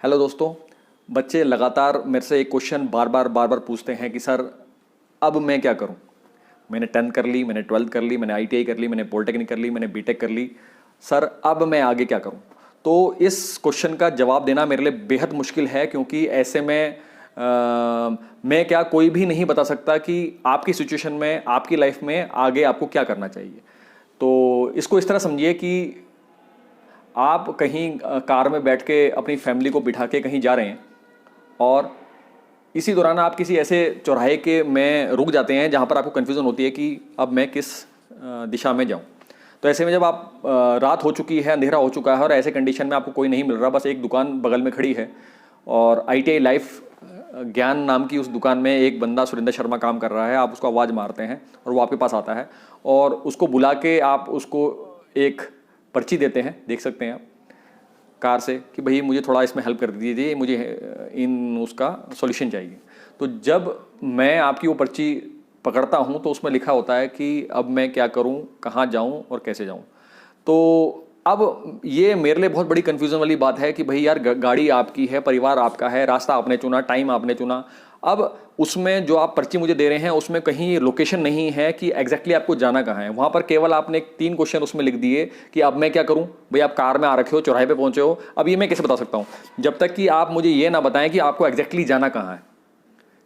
Hello दोस्तों। बच्चे लगातार मेरे से एक क्वेश्चन बार बार पूछते हैं कि सर अब मैं क्या करूं। मैंने 10th कर ली, मैंने 12th कर ली, मैंने ITI कर ली, मैंने पॉलिटेक्निक कर ली, मैंने बीटेक कर ली। सर अब मैं आगे क्या करूं। तो इस क्वेश्चन का जवाब देना मेरे लिए बेहद मुश्किल है, क्योंकि ऐसे में मैं क्या कोई भी नहीं बता सकता कि आपकी सिचुएशन में, आपकी लाइफ में आगे आपको क्या करना चाहिए। तो इसको इस तरह समझिए कि आप कहीं कार में बैठ के अपनी फैमिली को बिठा के कहीं जा रहे हैं और इसी दौरान आप किसी ऐसे चौराहे के में रुक जाते हैं जहाँ पर आपको कन्फ्यूज़न होती है कि अब मैं किस दिशा में जाऊँ। तो ऐसे में जब आप रात हो चुकी है, अंधेरा हो चुका है और ऐसे कंडीशन में आपको कोई नहीं मिल रहा, बस एक दुकान बगल में खड़ी है और ITI लाइफ ज्ञान नाम की उस दुकान में एक बंदा सुरेंद्र शर्मा काम कर रहा है। आप उसको आवाज़ मारते हैं और वो आपके पास आता है और उसको बुला के आप उसको एक पर्ची देते हैं, देख सकते हैं आप कार से, कि भाई मुझे थोड़ा इसमें हेल्प कर दीजिए, मुझे इन उसका सॉल्यूशन चाहिए। तो जब मैं आपकी वो पर्ची पकड़ता हूँ तो उसमें लिखा होता है कि अब मैं क्या करूँ, कहाँ जाऊँ और कैसे जाऊँ। तो अब ये मेरे लिए बहुत बड़ी कन्फ्यूज़न वाली बात है कि भाई यार गाड़ी आपकी है, परिवार आपका है, रास्ता आपने चुना, टाइम आपने चुना। अब उसमें जो आप पर्ची मुझे दे रहे हैं उसमें कहीं लोकेशन नहीं है कि एग्जैक्टली आपको जाना कहाँ है। वहाँ पर केवल आपने 3 क्वेश्चन उसमें लिख दिए कि अब मैं क्या करूँ। भाई आप कार में आ रखे हो, चौराहे पे पहुँचे हो, अब ये मैं कैसे बता सकता हूँ जब तक कि आप मुझे ये ना बताएं कि आपको एग्जैक्टली जाना कहाँ है।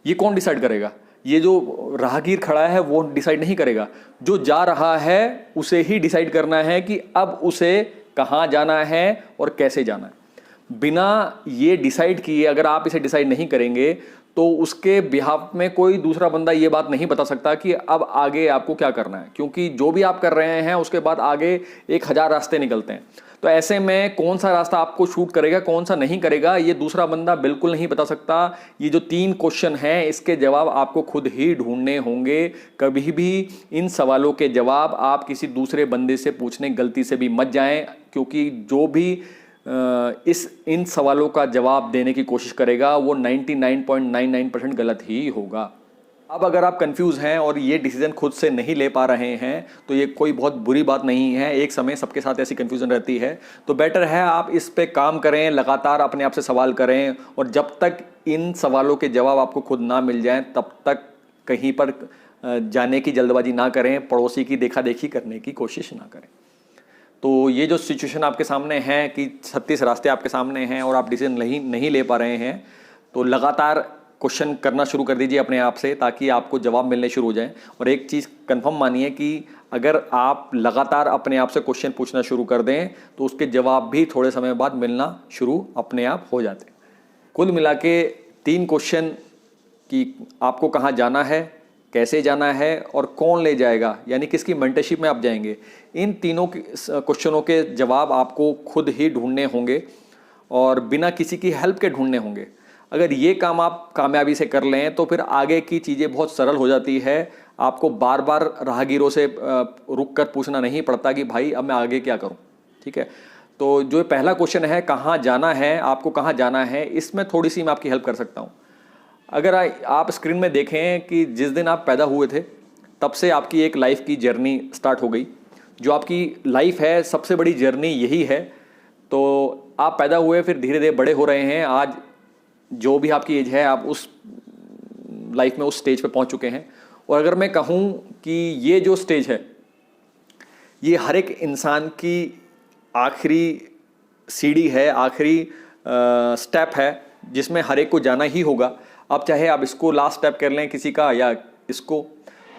ये कौन डिसाइड करेगा? ये जो राहगीर खड़ा है वो डिसाइड नहीं करेगा। जो जा रहा है उसे ही डिसाइड करना है कि अब उसे कहाँ जाना है और कैसे जाना है। बिना ये डिसाइड किए अगर आप इसे डिसाइड नहीं करेंगे तो उसके बिहाफ में कोई दूसरा बंदा ये बात नहीं बता सकता कि अब आगे आपको क्या करना है, क्योंकि जो भी आप कर रहे हैं उसके बाद आगे 1000 रास्ते निकलते हैं। तो ऐसे में कौन सा रास्ता आपको शूट करेगा, कौन सा नहीं करेगा, ये दूसरा बंदा बिल्कुल नहीं बता सकता। ये जो 3 क्वेश्चन हैं इसके जवाब आपको खुद ही ढूंढने होंगे। कभी भी इन सवालों के जवाब आप किसी दूसरे बंदे से पूछने गलती से भी मत जाएं, क्योंकि जो भी इन सवालों का जवाब देने की कोशिश करेगा वो 99.99% गलत ही होगा। अब अगर आप कंफ्यूज हैं और ये डिसीजन खुद से नहीं ले पा रहे हैं तो ये कोई बहुत बुरी बात नहीं है। एक समय सबके साथ ऐसी कंफ्यूजन रहती है, तो बेटर है आप इस पे काम करें, लगातार अपने आप से सवाल करें और जब तक इन सवालों के जवाब आपको खुद ना मिल जाएं तब तक कहीं पर जाने की जल्दबाजी ना करें, पड़ोसी की देखा देखी करने की कोशिश ना करें। तो ये जो सिचुएशन आपके सामने है कि 36 रास्ते आपके सामने हैं और आप डिसीजन नहीं ले पा रहे हैं, तो लगातार क्वेश्चन करना शुरू कर दीजिए अपने आप से, ताकि आपको जवाब मिलने शुरू हो जाए। और एक चीज़ कंफर्म मानिए कि अगर आप लगातार अपने आप से क्वेश्चन पूछना शुरू कर दें तो उसके जवाब भी थोड़े समय बाद मिलना शुरू अपने आप हो जाते हैं। कुल मिला के 3 क्वेश्चन कि आपको कहाँ जाना है, कैसे जाना है और कौन ले जाएगा, यानी किसकी मेंटरशिप में आप जाएंगे, इन तीनों क्वेश्चनों के जवाब आपको खुद ही ढूंढने होंगे और बिना किसी की हेल्प के ढूंढने होंगे। अगर ये काम आप कामयाबी से कर लें तो फिर आगे की चीज़ें बहुत सरल हो जाती है। आपको बार बार राहगीरों से रुक कर पूछना नहीं पड़ता कि भाई अब मैं आगे क्या करूं। ठीक है, तो जो पहला क्वेश्चन है कहाँ जाना है, आपको कहाँ जाना है, इसमें थोड़ी सी मैं आपकी हेल्प कर सकता हूँ। अगर आप स्क्रीन में देखें कि जिस दिन आप पैदा हुए थे तब से आपकी एक लाइफ की जर्नी स्टार्ट हो गई। जो आपकी लाइफ है सबसे बड़ी जर्नी यही है। तो आप पैदा हुए, फिर धीरे धीरे बड़े हो रहे हैं, आज जो भी आपकी एज है आप उस लाइफ में उस स्टेज पे पहुंच चुके हैं। और अगर मैं कहूं कि ये जो स्टेज है ये हर एक इंसान की आखिरी सीढ़ी है, आखिरी स्टेप है जिसमें हर एक को जाना ही होगा। अब चाहे आप इसको लास्ट स्टेप कर लें किसी का या इसको,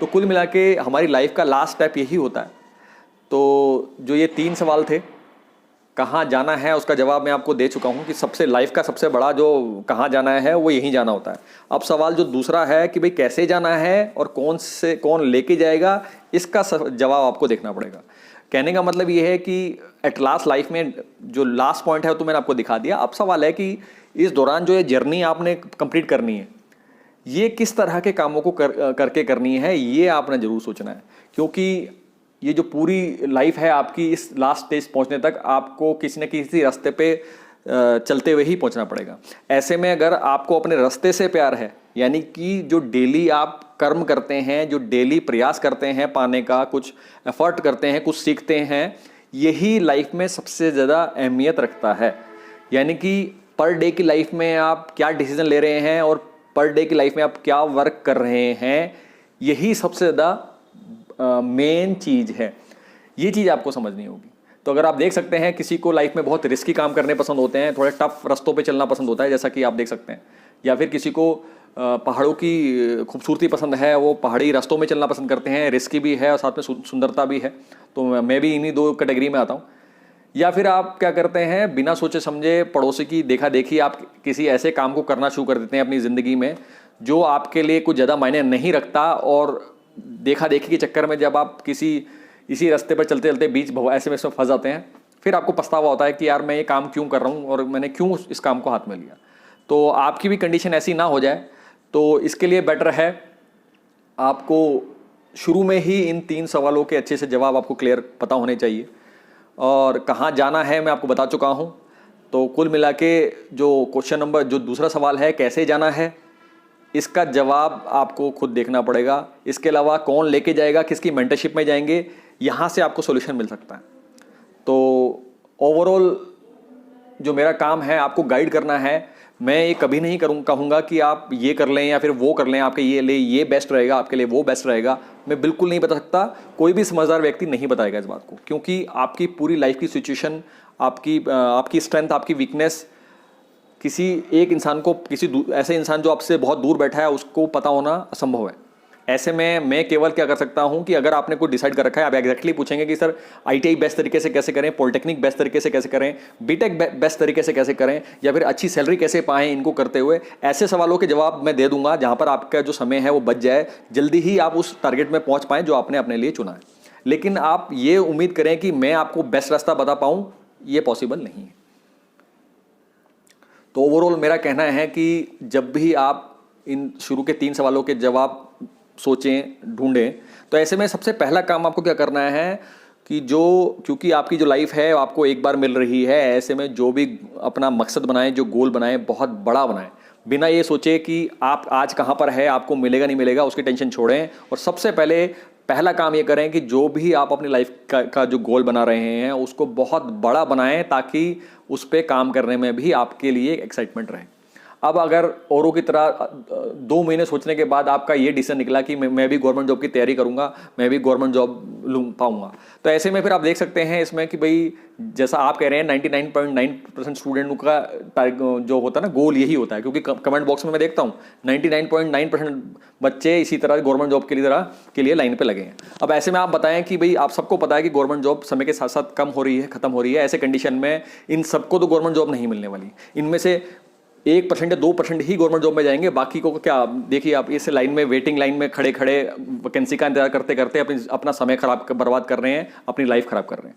तो कुल मिला के हमारी लाइफ का लास्ट स्टेप यही होता है। तो जो ये 3 सवाल थे, कहाँ जाना है उसका जवाब मैं आपको दे चुका हूँ कि सबसे लाइफ का सबसे बड़ा जो कहाँ जाना है वो यहीं जाना होता है। अब सवाल जो दूसरा है कि भाई कैसे जाना है और कौन लेके जाएगा, इसका जवाब आपको देखना पड़ेगा। कहने का मतलब ये है कि एट लास्ट लाइफ में जो लास्ट पॉइंट है तो मैंने आपको दिखा दिया। अब सवाल है कि इस दौरान जो ये जर्नी आपने कंप्लीट करनी है ये किस तरह के कामों को करके करनी है, ये आपने जरूर सोचना है। क्योंकि ये जो पूरी लाइफ है आपकी, इस लास्ट स्टेज पहुंचने तक आपको किसी न किसी रास्ते पे चलते हुए ही पहुंचना पड़ेगा। ऐसे में अगर आपको अपने रास्ते से प्यार है, यानी कि जो डेली आप कर्म करते हैं, जो डेली प्रयास करते हैं पाने का, कुछ एफर्ट करते हैं, कुछ सीखते हैं, यही लाइफ में सबसे ज़्यादा अहमियत रखता है। यानी कि पर डे की लाइफ में आप क्या डिसीजन ले रहे हैं और पर डे की लाइफ में आप क्या वर्क कर रहे हैं, यही सबसे ज़्यादा मेन चीज़ है। ये चीज़ आपको समझनी होगी। तो अगर आप देख सकते हैं किसी को लाइफ में बहुत रिस्की काम करने पसंद होते हैं, थोड़े टफ रास्तों पे चलना पसंद होता है, जैसा कि आप देख सकते हैं, या फिर किसी को पहाड़ों की खूबसूरती पसंद है, वो पहाड़ी रास्तों में चलना पसंद करते हैं, रिस्की भी है और साथ में सुंदरता भी है, तो मैं भी इन्हीं दो कैटेगरी में आता हूँ। या फिर आप क्या करते हैं, बिना सोचे समझे पड़ोसी की देखा देखी आप किसी ऐसे काम को करना शुरू कर देते हैं अपनी ज़िंदगी में जो आपके लिए कुछ ज़्यादा मायने नहीं रखता, और देखा देखी के चक्कर में जब आप इसी रास्ते पर चलते चलते बीच ऐसे में फंस जाते हैं, फिर आपको पछतावा होता है कि यार मैं ये काम क्यों कर रहा हूँ और मैंने क्यों इस काम को हाथ में लिया। तो आपकी भी कंडीशन ऐसी ना हो जाए, तो इसके लिए बेटर है आपको शुरू में ही इन 3 सवालों के अच्छे से जवाब आपको क्लियर पता होने चाहिए। और कहाँ जाना है मैं आपको बता चुका हूँ। तो कुल मिला के जो क्वेश्चन नंबर जो दूसरा सवाल है कैसे जाना है, इसका जवाब आपको खुद देखना पड़ेगा। इसके अलावा कौन लेके जाएगा, किसकी मेंटरशिप में जाएंगे, यहाँ से आपको सॉल्यूशन मिल सकता है। तो ओवरऑल जो मेरा काम है आपको गाइड करना है। मैं ये कभी नहीं कहूँगा कि आप ये कर लें या फिर वो कर लें, आपके ये बेस्ट रहेगा, आपके लिए वो बेस्ट रहेगा। मैं बिल्कुल नहीं बता सकता, कोई भी समझदार व्यक्ति नहीं बताएगा इस बात को, क्योंकि आपकी पूरी लाइफ की सिचुएशन, आपकी स्ट्रेंथ, आपकी वीकनेस किसी एक इंसान को, किसी ऐसे इंसान जो आपसे बहुत दूर बैठा है उसको पता होना असंभव है। ऐसे में मैं केवल क्या कर सकता हूं कि अगर आपने कोई डिसाइड कर रखा है, आप एग्जैक्टली पूछेंगे कि सर आईटीआई बेस्ट तरीके से कैसे करें, पॉलिटेक्निक बेस्ट तरीके से कैसे करें, बीटेक बेस्ट तरीके से कैसे करें, या फिर अच्छी सैलरी कैसे पाएं इनको करते हुए, ऐसे सवालों के जवाब मैं दे दूंगा जहां पर आपका जो समय है वो बच जाए, जल्दी ही आप उस टारगेट में पहुंच पाएं जो आपने अपने लिए चुना है। लेकिन आप ये उम्मीद करें कि मैं आपको बेस्ट रास्ता बता पाऊं, ये पॉसिबल नहीं है। तो ओवरऑल मेरा कहना है कि जब भी आप इन शुरू के 3 सवालों के जवाब सोचें, ढूंढें, तो ऐसे में सबसे पहला काम आपको क्या करना है कि क्योंकि आपकी जो लाइफ है आपको एक बार मिल रही है, ऐसे में जो भी अपना मकसद बनाएं, जो गोल बनाएं, बहुत बड़ा बनाएं। बिना ये सोचे कि आप आज कहाँ पर है, आपको मिलेगा नहीं मिलेगा, उसकी टेंशन छोड़ें। और सबसे पहला काम ये करें कि जो भी आप अपनी लाइफ का जो गोल बना रहे हैं उसको बहुत बड़ा बनाएं, ताकि उस पर काम करने में भी आपके लिए एक्साइटमेंट रहे। अब अगर औरों की तरह 2 महीने सोचने के बाद आपका ये डिसीजन निकला कि मैं भी गवर्नमेंट जॉब की तैयारी करूंगा, मैं भी गवर्नमेंट जॉब लूँ पाऊंगा, तो ऐसे में फिर आप देख सकते हैं इसमें कि भाई जैसा आप कह रहे हैं 99.9% स्टूडेंट का जो होता है ना गोल यही होता है, क्योंकि कमेंट बॉक्स में मैं देखता हूँ 99.9% बच्चे इसी तरह गवर्नमेंट जॉब के लिए लाइन पे लगे हैं। अब ऐसे में आप बताएं कि भाई आप सबको पता है कि गवर्नमेंट जॉब समय के साथ साथ कम हो रही है, खत्म हो रही है। ऐसे कंडीशन में इन सबको तो गवर्नमेंट जॉब नहीं मिलने वाली, इनमें से 1% या 2% ही गवर्नमेंट जॉब में जाएंगे, बाकी को क्या देखिए आप इस लाइन में वेटिंग लाइन में खड़े खड़े वैकेंसी का इंतजार करते करते अपना समय बर्बाद कर रहे हैं, अपनी लाइफ खराब कर रहे हैं।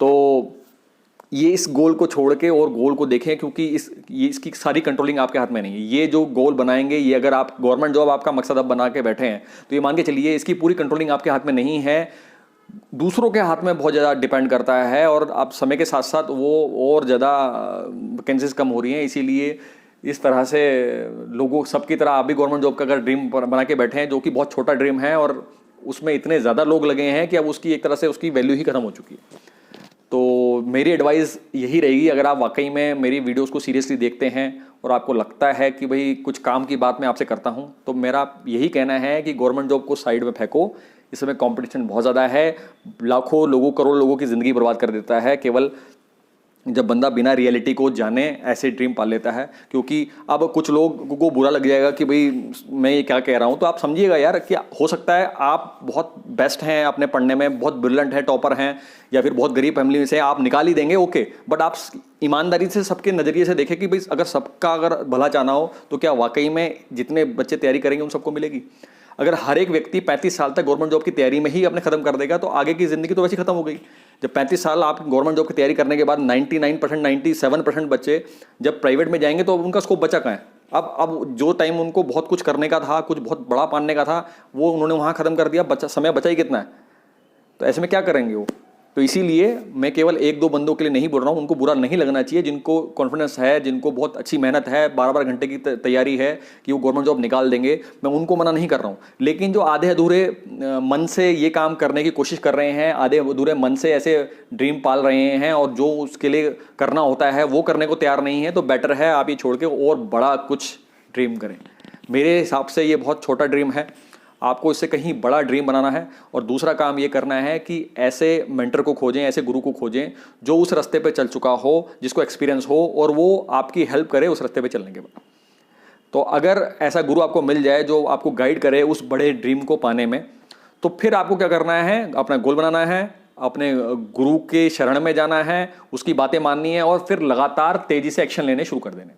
तो ये इस गोल को छोड़ के और गोल को देखें, क्योंकि इसकी सारी कंट्रोलिंग आपके हाथ में नहीं है। ये जो गोल बनाएंगे, ये अगर आप गवर्नमेंट जॉब आपका मकसद अब बना के बैठे हैं तो ये मान के चलिए इसकी पूरी कंट्रोलिंग आपके हाथ में नहीं है, दूसरों के हाथ में बहुत ज़्यादा डिपेंड करता है। और अब समय के साथ साथ वो और ज़्यादा वैकेंसीज कम हो रही हैं, इसीलिए इस तरह से लोगों सबकी तरह आप भी गवर्नमेंट जॉब का अगर ड्रीम बना के बैठे हैं, जो कि बहुत छोटा ड्रीम है और उसमें इतने ज़्यादा लोग लगे हैं कि अब उसकी एक तरह से उसकी वैल्यू ही खत्म हो चुकी है। तो मेरी एडवाइस यही रहेगी, अगर आप वाकई में मेरी वीडियोस को सीरियसली देखते हैं और आपको लगता है कि भाई कुछ काम की बात मैं आपसे करता हूं, तो मेरा यही कहना है कि गवर्नमेंट जॉब को साइड में फेंको। इस समय कंपटीशन बहुत ज़्यादा है, लाखों लोगों करोड़ों लोगों की ज़िंदगी बर्बाद कर देता है केवल जब बंदा बिना रियलिटी को जाने ऐसे ड्रीम पाल लेता है। क्योंकि अब कुछ लोगों को बुरा लग जाएगा कि भाई मैं ये क्या कह रहा हूँ, तो आप समझिएगा यार कि हो सकता है आप बहुत बेस्ट हैं अपने पढ़ने में, बहुत ब्रिलियंट हैं, टॉपर हैं, या फिर बहुत गरीब फैमिली में से आप निकाल ही देंगे, ओके। बट आप ईमानदारी से सबके नज़रिए से देखें कि भाई अगर सबका अगर भला चाहना हो तो क्या वाकई में जितने बच्चे तैयारी करेंगे उन सबको मिलेगी? अगर हर एक व्यक्ति 35 साल तक गवर्नमेंट जॉब की तैयारी में ही अपने खत्म कर देगा तो आगे की जिंदगी तो वैसे खत्म हो गई। जब 35 साल आप गवर्नमेंट जॉब की तैयारी करने के बाद 99% 97% बच्चे जब प्राइवेट में जाएंगे तो उनका स्कोप बचा कहाँ है? अब जो टाइम उनको बहुत कुछ करने का था, कुछ बहुत बड़ा पाने का था, वो उन्होंने वहाँ खत्म कर दिया, समय बचा ही कितना है? तो ऐसे में क्या करेंगे वो? तो इसीलिए मैं केवल एक दो बंदों के लिए नहीं बोल रहा हूँ, उनको बुरा नहीं लगना चाहिए, जिनको कॉन्फिडेंस है, जिनको बहुत अच्छी मेहनत है, 12-12 घंटे की तैयारी है कि वो गवर्नमेंट जॉब निकाल देंगे, मैं उनको मना नहीं कर रहा हूँ। लेकिन जो आधे अधूरे मन से ये काम करने की कोशिश कर रहे हैं, आधे अधूरे मन से ऐसे ड्रीम पाल रहे हैं और जो उसके लिए करना होता है वो करने को तैयार नहीं है, तो बेटर है आप ये छोड़ के और बड़ा कुछ ड्रीम करें। मेरे हिसाब से ये बहुत छोटा ड्रीम है, आपको इससे कहीं बड़ा ड्रीम बनाना है। और दूसरा काम ये करना है कि ऐसे मेंटर को खोजें, ऐसे गुरु को खोजें जो उस रास्ते पे चल चुका हो, जिसको एक्सपीरियंस हो और वो आपकी हेल्प करे उस रास्ते पे चलने के बाद। तो अगर ऐसा गुरु आपको मिल जाए जो आपको गाइड करे उस बड़े ड्रीम को पाने में, तो फिर आपको क्या करना है, अपना गोल बनाना है, अपने गुरु के शरण में जाना है, उसकी बातें माननी है और फिर लगातार तेजी से एक्शन लेने शुरू कर देने।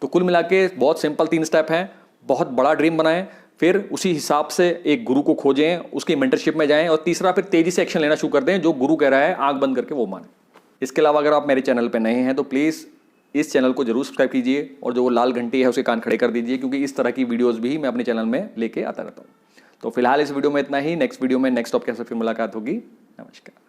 तो कुल मिला के बहुत सिंपल 3 स्टेप हैं। बहुत बड़ा ड्रीम बनाएं, फिर उसी हिसाब से एक गुरु को खोजें, उसकी मेंटरशिप में जाएं, और तीसरा फिर तेजी से एक्शन लेना शुरू कर दें, जो गुरु कह रहा है आंख बंद करके वो माने। इसके अलावा अगर आप मेरे चैनल पर नए हैं तो प्लीज़ इस चैनल को जरूर सब्सक्राइब कीजिए और जो वो लाल घंटी है उसके कान खड़े कर दीजिए, क्योंकि इस तरह की वीडियोस भी मैं अपने चैनल में लेके आता रहता हूँ। तो फिलहाल इस वीडियो में इतना ही। नेक्स्ट वीडियो में नेक्स्ट टॉपिक के साथ फिर मुलाकात होगी। नमस्कार।